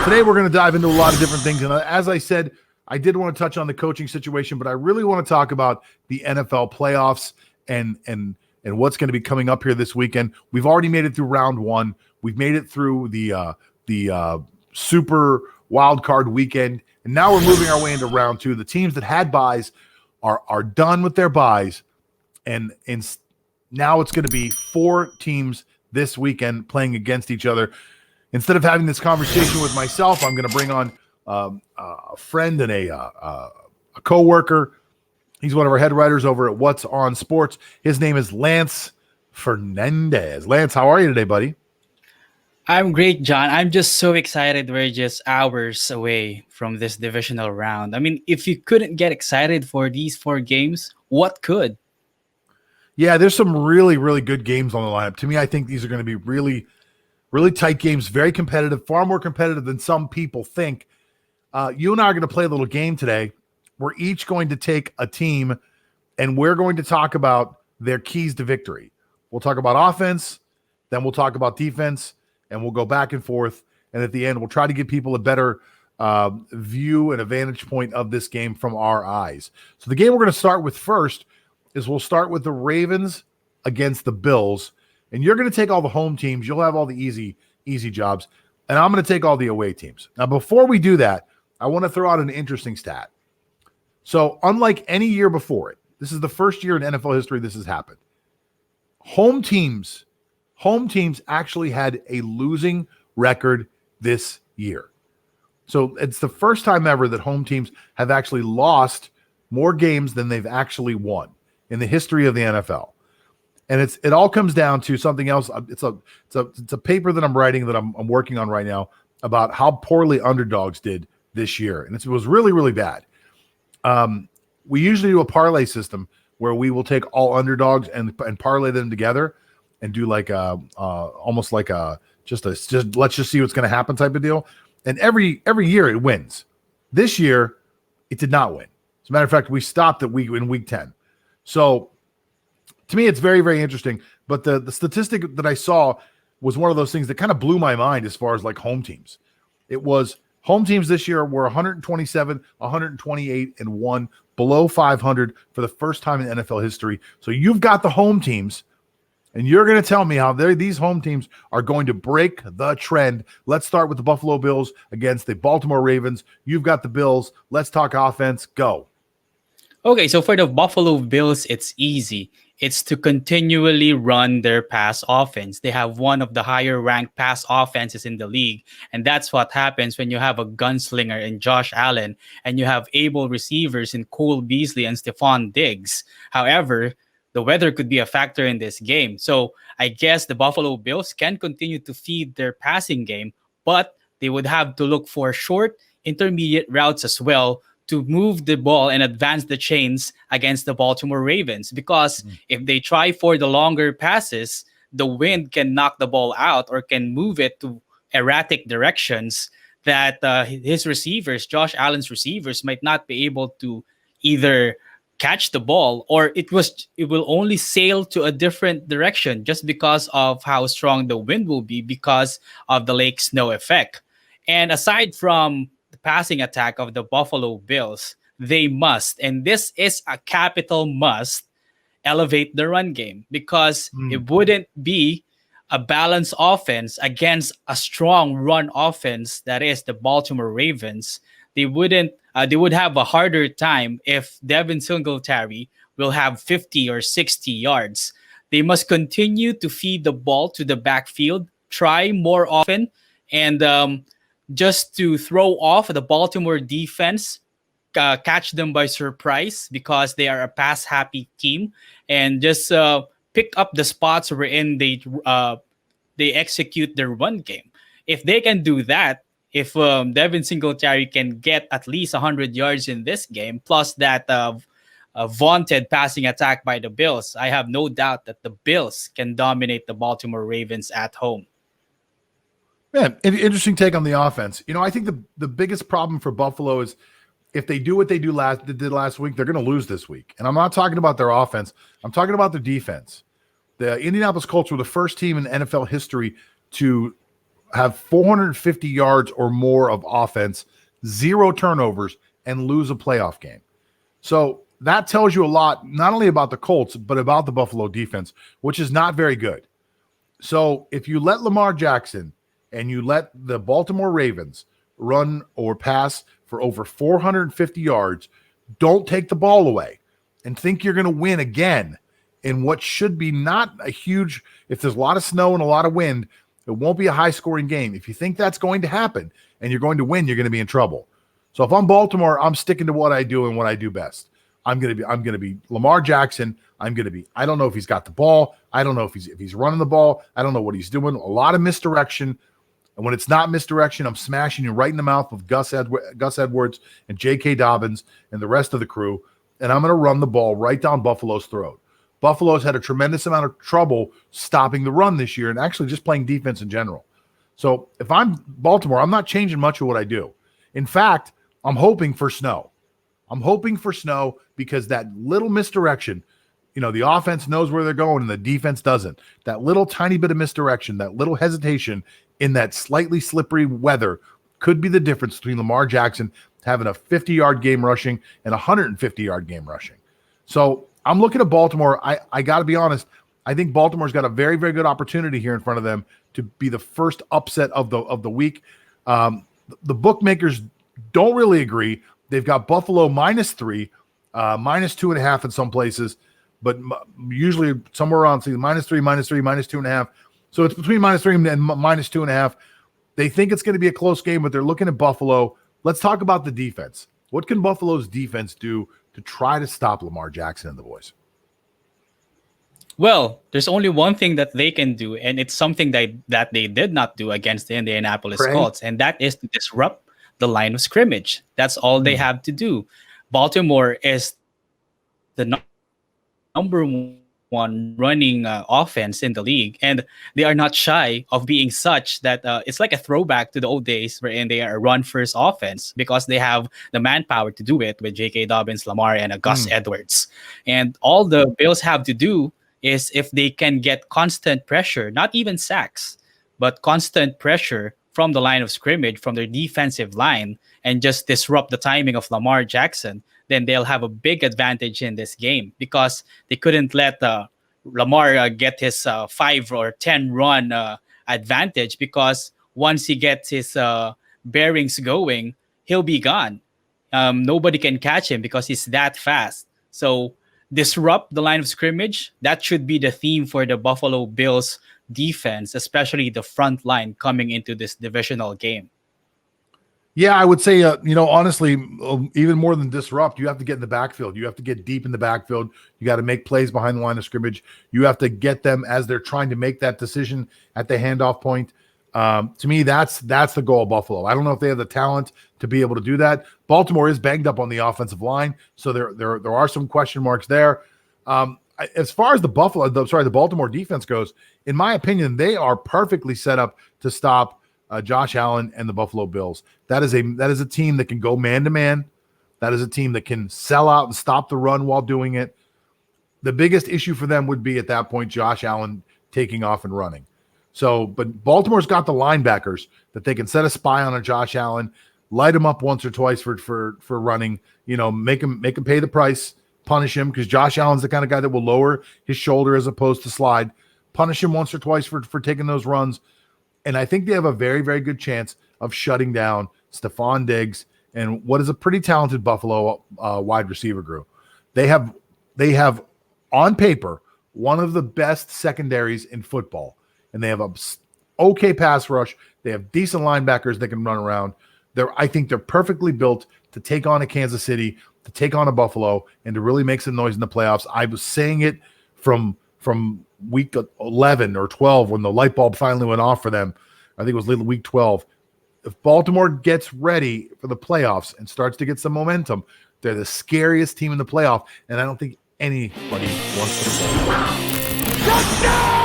Today we're going to dive into a lot of different things. And as I said, I did want to touch on the coaching situation, but I really want to talk about the NFL playoffs and what's going to be coming up here this weekend. We've already made it through round one. We've made it through the super wild card weekend, and now we're moving our way into round two. The teams that had buys are done with their buys, and now it's going to be 4 teams this weekend playing against each other. Instead of having this conversation with myself, I'm going to bring on a friend and a coworker. He's one of our head writers over at What's on Sports. His name is Lance Fernandez. Lance, how are you today, buddy? I'm great, John. I'm just so excited. We're just hours away from this divisional round. I mean, if you couldn't get excited for these 4 games, what could? Yeah, there's some really, really good games on the lineup. To me, I think these are going to be really, really tight games, very competitive, far more competitive than some people think. You and I are going to play a little game today. We're each going to take a team, and we're going to talk about their keys to victory. We'll talk about offense, then we'll talk about defense, and we'll go back and forth. And at the end, we'll try to give people a better view and a vantage point of this game from our eyes. So the game we're going to start with first is we'll start with the Ravens against the Bills. And you're going to take all the home teams. You'll have all the easy jobs. And I'm going to take all the away teams. Now, before we do that, I want to throw out an interesting stat. So unlike any year before it, this is the first year in NFL history this has happened. Home teams actually had a losing record this year. So it's the first time ever that home teams have actually lost more games than they've actually won in the history of the NFL. And it all comes down to something else. It's a paper that I'm writing that I'm working on right now about how poorly underdogs did this year. And it was really, really bad. We usually do a parlay system where we will take all underdogs and parlay them together and do like almost like just let's just see what's going to happen type of deal. And every year it wins. This year it did not win. As a matter of fact, we stopped in week 10. So to me, it's very, very interesting. But the statistic that I saw was one of those things that kind of blew my mind as far as like home teams. It was home teams this year were 127, 128, and 1 below 500 for the first time in NFL history. So you've got the home teams, and you're going to tell me how these home teams are going to break the trend. Let's start with the Buffalo Bills against the Baltimore Ravens. You've got the Bills. Let's talk offense. Go. Okay, so for the Buffalo Bills, it's easy. It's to continually run their pass offense. They have one of the higher ranked pass offenses in the league. And that's what happens when you have a gunslinger in Josh Allen and you have able receivers in Cole Beasley and Stephon Diggs. However, the weather could be a factor in this game. So I guess the Buffalo Bills can continue to feed their passing game, but they would have to look for short, intermediate routes as well to move the ball and advance the chains against the Baltimore Ravens. Because if they try for the longer passes, the wind can knock the ball out or can move it to erratic directions that his receivers, Josh Allen's receivers, might not be able to either catch the ball or it will only sail to a different direction just because of how strong the wind will be because of the lake snow effect. And aside from the passing attack of the Buffalo Bills, they must, and this is a capital must, elevate the run game because it wouldn't be a balanced offense against a strong run offense that is the Baltimore Ravens. They would have a harder time if Devin Singletary will have 50 or 60 yards. They must continue to feed the ball to the backfield, try more often, and just to throw off the Baltimore defense, catch them by surprise because they are a pass-happy team, and just pick up the spots wherein they execute their run game. If they can do that, if Devin Singletary can get at least 100 yards in this game, plus that vaunted passing attack by the Bills, I have no doubt that the Bills can dominate the Baltimore Ravens at home. Man, interesting take on the offense. You know, I think the biggest problem for Buffalo is if they do what they did last week, they're going to lose this week. And I'm not talking about their offense. I'm talking about their defense. The Indianapolis Colts were the first team in NFL history to have 450 yards or more of offense, 0 turnovers, and lose a playoff game. So that tells you a lot, not only about the Colts, but about the Buffalo defense, which is not very good. So if you let Lamar Jackson and you let the Baltimore Ravens run or pass for over 450 yards, don't take the ball away and think you're going to win again in what should be not a huge, if there's a lot of snow and a lot of wind, it won't be a high-scoring game. If you think that's going to happen and you're going to win, you're going to be in trouble. So if I'm Baltimore, I'm sticking to what I do and what I do best. I'm going to be Lamar Jackson. I don't know if he's got the ball. I don't know if he's running the ball. I don't know what he's doing. A lot of misdirection. And when it's not misdirection, I'm smashing you right in the mouth with Gus Edwards and J.K. Dobbins and the rest of the crew. And I'm going to run the ball right down Buffalo's throat. Buffalo's had a tremendous amount of trouble stopping the run this year and actually just playing defense in general. So if I'm Baltimore, I'm not changing much of what I do. In fact, I'm hoping for snow. I'm hoping for snow because that little misdirection, the offense knows where they're going and the defense doesn't. That little tiny bit of misdirection, that little hesitation in that slightly slippery weather could be the difference between Lamar Jackson having a 50-yard game rushing and a 150-yard game rushing. So I'm looking at Baltimore. I got to be honest. I think Baltimore's got a very, very good opportunity here in front of them to be the first upset of the week. The bookmakers don't really agree. They've got Buffalo -3, -2.5 in some places, but usually somewhere around -3, -2.5. So it's between -3 and -2.5. They think it's going to be a close game, but they're looking at Buffalo. Let's talk about the defense. What can Buffalo's defense do to try to stop Lamar Jackson and the boys? Well, there's only one thing that they can do, and it's something that they did not do against the Indianapolis Colts, and that is to disrupt the line of scrimmage. That's all they have to do. Baltimore is the number one running offense in the league, and they are not shy of being such that it's like a throwback to the old days wherein they are a run-first offense because they have the manpower to do it with J.K. Dobbins, Lamar, and Gus Edwards. And all the Bills have to do is if they can get constant pressure, not even sacks, but constant pressure from the line of scrimmage, from their defensive line, and just disrupt the timing of Lamar Jackson, then they'll have a big advantage in this game because they couldn't let Lamar get his 5 or 10 run advantage, because once he gets his bearings going, he'll be gone. Nobody can catch him because he's that fast. So disrupt the line of scrimmage. That should be the theme for the Buffalo Bills defense, especially the front line coming into this divisional game. Yeah, I would say, honestly, even more than disrupt, you have to get in the backfield. You have to get deep in the backfield. You got to make plays behind the line of scrimmage. You have to get them as they're trying to make that decision at the handoff point. To me, that's the goal of Buffalo. I don't know if they have the talent to be able to do that. Baltimore is banged up on the offensive line, so there are some question marks there. As far as the Baltimore defense goes, in my opinion, they are perfectly set up to stop Josh Allen and the Buffalo Bills. That is a team that can go man to man. That is a team that can sell out and stop the run while doing it. The biggest issue for them would be at that point Josh Allen taking off and running. So, but Baltimore's got the linebackers that they can set a spy on a Josh Allen, light him up once or twice for running. Make him pay the price, punish him, because Josh Allen's the kind of guy that will lower his shoulder as opposed to slide. Punish him once or twice for taking those runs. And I think they have a very, very good chance of shutting down Stephon Diggs and what is a pretty talented Buffalo wide receiver group. They have on paper one of the best secondaries in football, and they have a okay pass rush. They have decent linebackers that can run around. I think they're perfectly built to take on a Kansas City, to take on a Buffalo, and to really make some noise in the playoffs. I was saying it from week 11 or 12 when the light bulb finally went off for them. I think it was week 12. If Baltimore gets ready for the playoffs and starts to get some momentum, they're the scariest team in the playoff, and I don't think anybody wants to play.